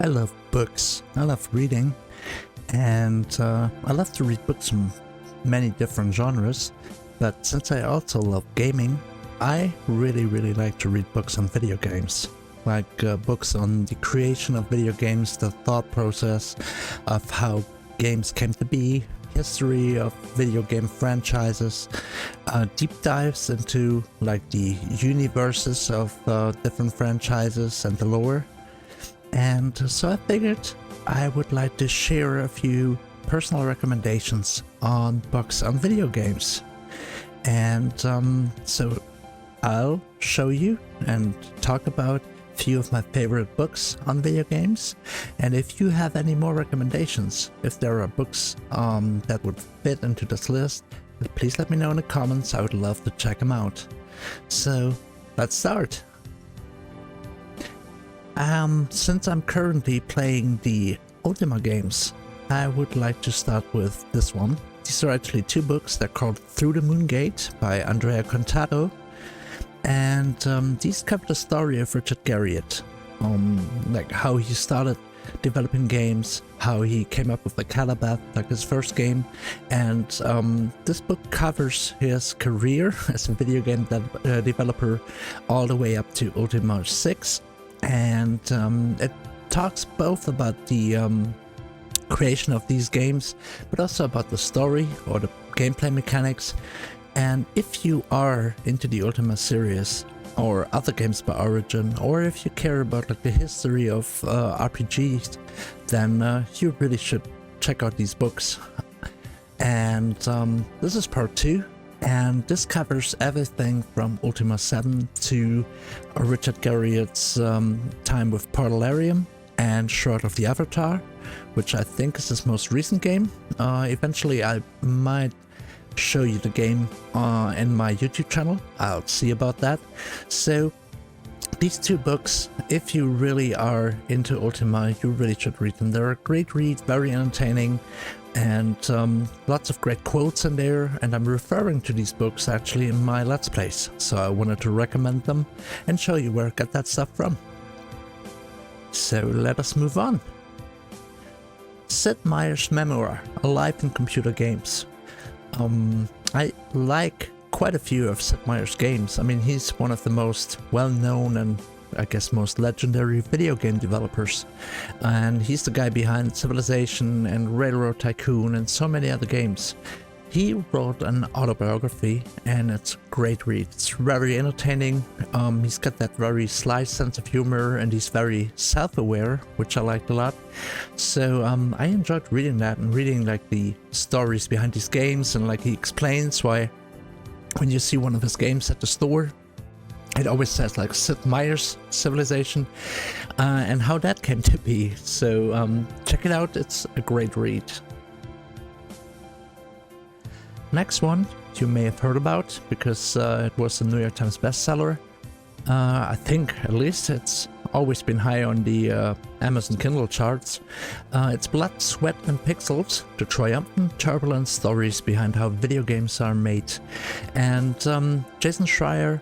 I love books. I love reading, and I love to read books from many different genres. But since I also love gaming, I really like to read books on video games. Like books on the creation of video games, the thought process of how games came to be, history of video game franchises, deep dives into like the universes of different franchises and the lore. And so I figured I would like to share a few personal recommendations on books on video games. And so I'll show you and talk about a few of my favorite books on video games. And if you have any more recommendations, if there are books that would fit into this list, please let me know in the comments. I would love to check them out. So let's start. Since I'm currently playing the Ultima games, I would like to start with this one. These are actually two books. They're called Through the Moon Gate by Andrea Contato. And these cover the story of Richard Garriott, like how he started developing games, how he came up with the Calabath, like his first game. And this book covers his career as a video game developer all the way up to Ultima 6. And it talks both about the creation of these games, but also about the story or the gameplay mechanics. And if you are into the Ultima series or other games by Origin, or if you care about like the history of RPGs, then you really should check out these books. And this is part 2, and this covers everything from Ultima 7 to Richard Garriott's time with Portalarium and Shroud of the Avatar, which I think is his most recent game. Eventually I might show you the game in my YouTube channel. I'll see about that. So these two books, if you really are into Ultima, you really should read them. They're a great read, very entertaining, and lots of great quotes in there. And I'm referring to these books actually in my Let's Plays, so I wanted to recommend them and show you where I got that stuff from. So let us move on. Sid Meier's memoir, A Life in Computer Games. I like quite a few of Sid Meier's games. I mean, he's one of the most well-known and I guess most legendary video game developers. And he's the guy behind Civilization and Railroad Tycoon and so many other games. He wrote an autobiography, and it's a great read. It's very entertaining. He's got that very sly sense of humor, and he's very self-aware, which I liked a lot. So I enjoyed reading that and reading like the stories behind these games, and like he explains why when you see one of his games at the store, it always says like Sid Meier's Civilization, and how that came to be. So check it out. It's a great read. Next one you may have heard about because it was a New York Times bestseller. I think at least it's always been high on the Amazon Kindle charts. It's Blood, Sweat and Pixels, the triumphant, turbulent stories behind how video games are made. And Jason Schreier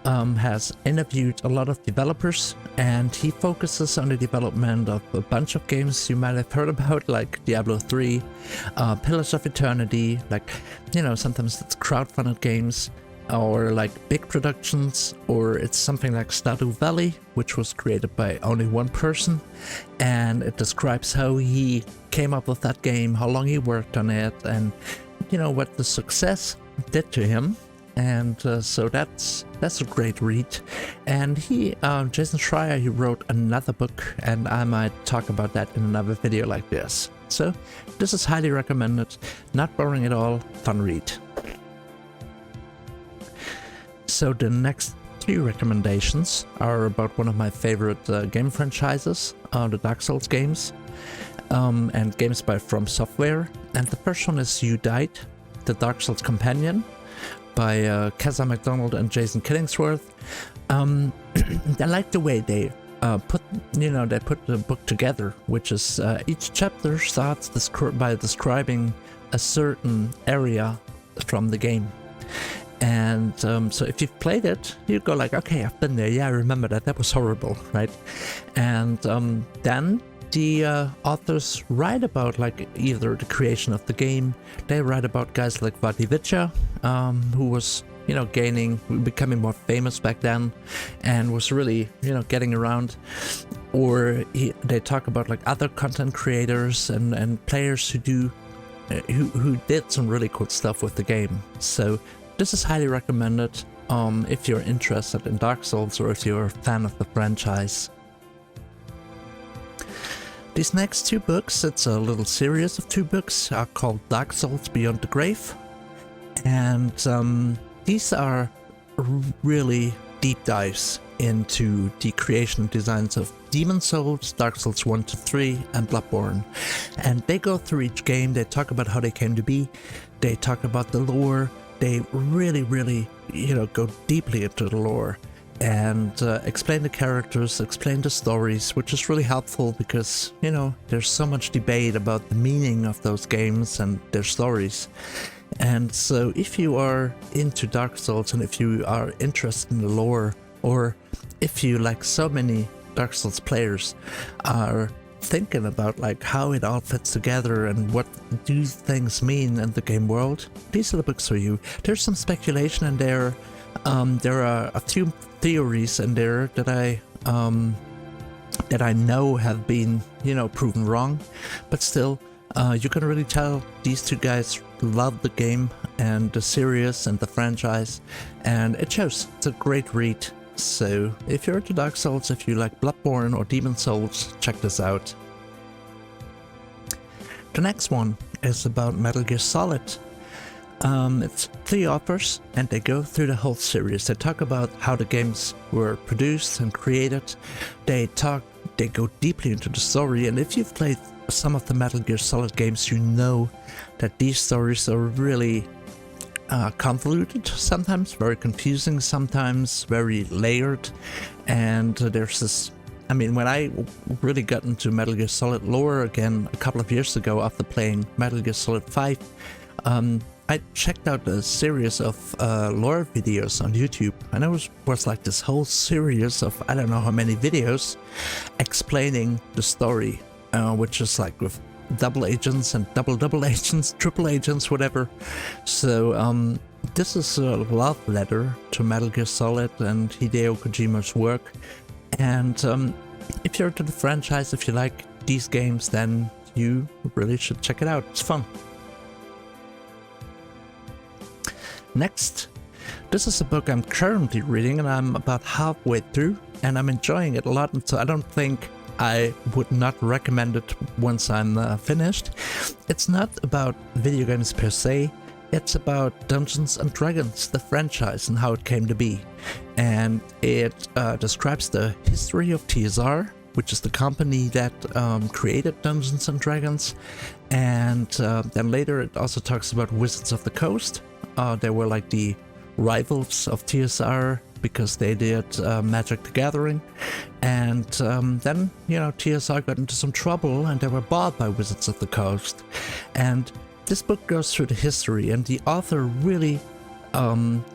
has interviewed a lot of developers, and he focuses on the development of a bunch of games you might have heard about, like Diablo 3, Pillars of Eternity, like, you know, sometimes it's crowdfunded games, or like big productions, or it's something like Stardew Valley, which was created by only one person, and it describes how he came up with that game, how long he worked on it, and, you know, what the success did to him. And so that's a great read. And Jason Schreier, he wrote another book, and I might talk about that in another video like this. So this is highly recommended, not boring at all, fun read. So the next 3 recommendations are about one of my favorite game franchises, the Dark Souls games, and games by Fromsoft. And the first one is You Died, the Dark Souls Companion, by Keza MacDonald and Jason Killingsworth. I like the way they put the book together, which is each chapter starts by describing a certain area from the game. And so if you've played it, you go like, okay, I've been there, yeah, I remember that, that was horrible, right? And then the authors write about like either the creation of the game. They write about guys like Vadivicha, who was, you know, becoming more famous back then and was really, you know, getting around. Or they talk about like other content creators and players who did some really cool stuff with the game. So this is highly recommended if you're interested in Dark Souls or if you're a fan of the franchise. These next 2 books, it's a little series of 2 books, are called Dark Souls Beyond the Grave. And these are really deep dives into the creation and designs of Demon Souls, Dark Souls 1 to 3, and Bloodborne. And they go through each game, they talk about how they came to be, they talk about the lore, they really, you know, go deeply into the lore. And explain the characters, explain the stories, which is really helpful because, you know, there's so much debate about the meaning of those games and their stories. And so if you are into Dark Souls and if you are interested in the lore, or if you, like so many Dark Souls players, are thinking about like how it all fits together and what do things mean in the game world, these are the books for you. There's some speculation in there. There are a few theories in there that I know have been, you know, proven wrong, but still, you can really tell these 2 guys love the game and the series and the franchise, and it shows. It's a great read. So if you're into Dark Souls, if you like Bloodborne or Demon Souls, check this out. The next one is about Metal Gear Solid. It's 3 authors and they go through the whole series. They talk about how the games were produced and created. They go deeply into the story, and if you've played some of the Metal Gear Solid games, you know that these stories are really convoluted, sometimes very confusing, sometimes very layered. And there's this, I mean, when I really got into Metal Gear Solid lore again a couple of years ago after playing Metal Gear Solid 5, I checked out a series of lore videos on YouTube, and it was like this whole series of I don't know how many videos explaining the story, which is like with double agents and double agents, triple agents, whatever. So this is a love letter to Metal Gear Solid and Hideo Kojima's work. And if you're into the franchise, if you like these games, then you really should check it out. It's fun. Next, this is a book I'm currently reading and I'm about halfway through and I'm enjoying it a lot, and so I don't think I would not recommend it once I'm finished. It's not about video games per se, it's about Dungeons and Dragons, the franchise, and how it came to be. And it describes the history of TSR, which is the company that created Dungeons and Dragons. And then later it also talks about Wizards of the Coast. They were like the rivals of TSR because they did Magic the Gathering. And then, you know, TSR got into some trouble and they were bought by Wizards of the Coast. And this book goes through the history, and the author really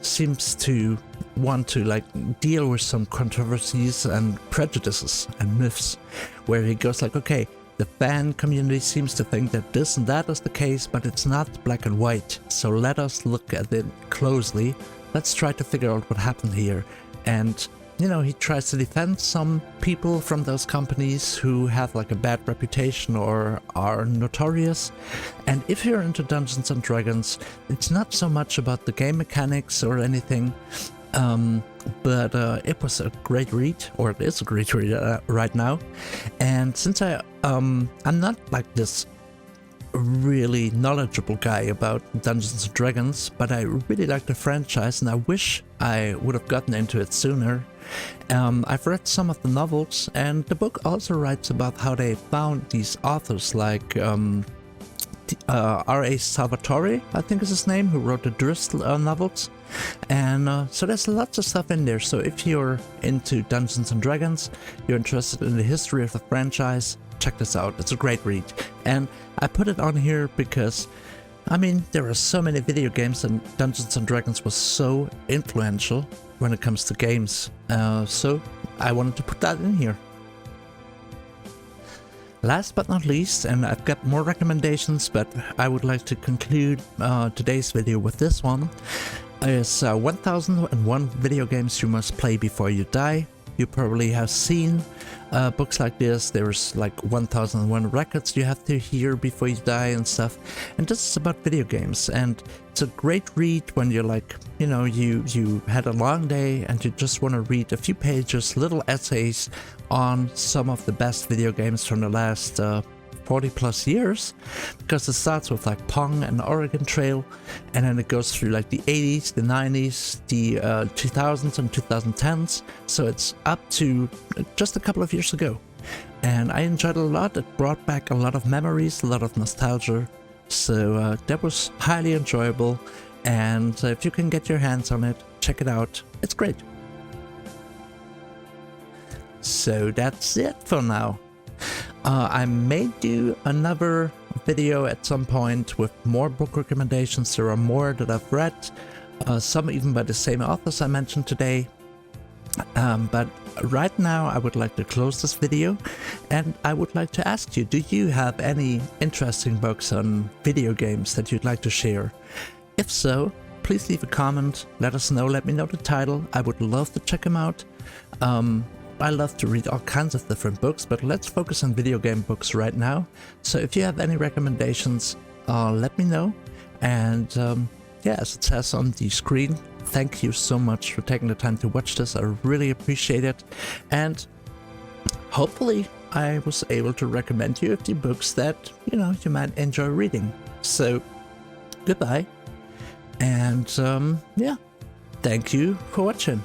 seems to want to like deal with some controversies and prejudices and myths, where he goes like, okay, the fan community seems to think that this and that is the case, but it's not black and white. So let us look at it closely. Let's try to figure out what happened here. And, you know, he tries to defend some people from those companies who have like a bad reputation or are notorious. And if you're into Dungeons and Dragons, it's not so much about the game mechanics or anything. But it was a great read, or it is a great read right now. And since I'm not like this really knowledgeable guy about Dungeons and Dragons, but I really like the franchise and I wish I would have gotten into it sooner. I've read some of the novels, and the book also writes about how they found these authors like R.A. Salvatore, I think is his name, who wrote the Driscoll novels. And so there's lots of stuff in there. So if you're into Dungeons and Dragons, you're interested in the history of the franchise, check this out. It's a great read. And I put it on here because, I mean, there are so many video games and Dungeons and Dragons was so influential when it comes to games. So I wanted to put that in here. Last but not least, and I've got more recommendations, but I would like to conclude today's video with this one, is 1001 video games you must play before you die. You probably have seen books like this. There's like 1001 records you have to hear before you die and stuff. And this is about video games, and it's a great read when you're like, you know, you had a long day and you just want to read a few pages, little essays on some of the best video games from the last 40 plus years, because it starts with like Pong and Oregon Trail, and then it goes through like the 80s, the 90s, the 2000s and 2010s, so it's up to just a couple of years ago. And I enjoyed it a lot. It brought back a lot of memories, a lot of nostalgia, so that was highly enjoyable. And if you can get your hands on it, check it out, it's great. So that's it for now. I may do another video at some point with more book recommendations. There are more that I've read, some even by the same authors I mentioned today. But right now I would like to close this video, and I would like to ask you, do you have any interesting books on video games that you'd like to share? If so, please leave a comment, let us know, let me know the title. I would love to check them out. I love to read all kinds of different books, but let's focus on video game books right now. So if you have any recommendations, let me know. And yeah, as it says on the screen, thank you so much for taking the time to watch this. I really appreciate it. And hopefully I was able to recommend you a few books that, you know, you might enjoy reading. So goodbye. And yeah, thank you for watching.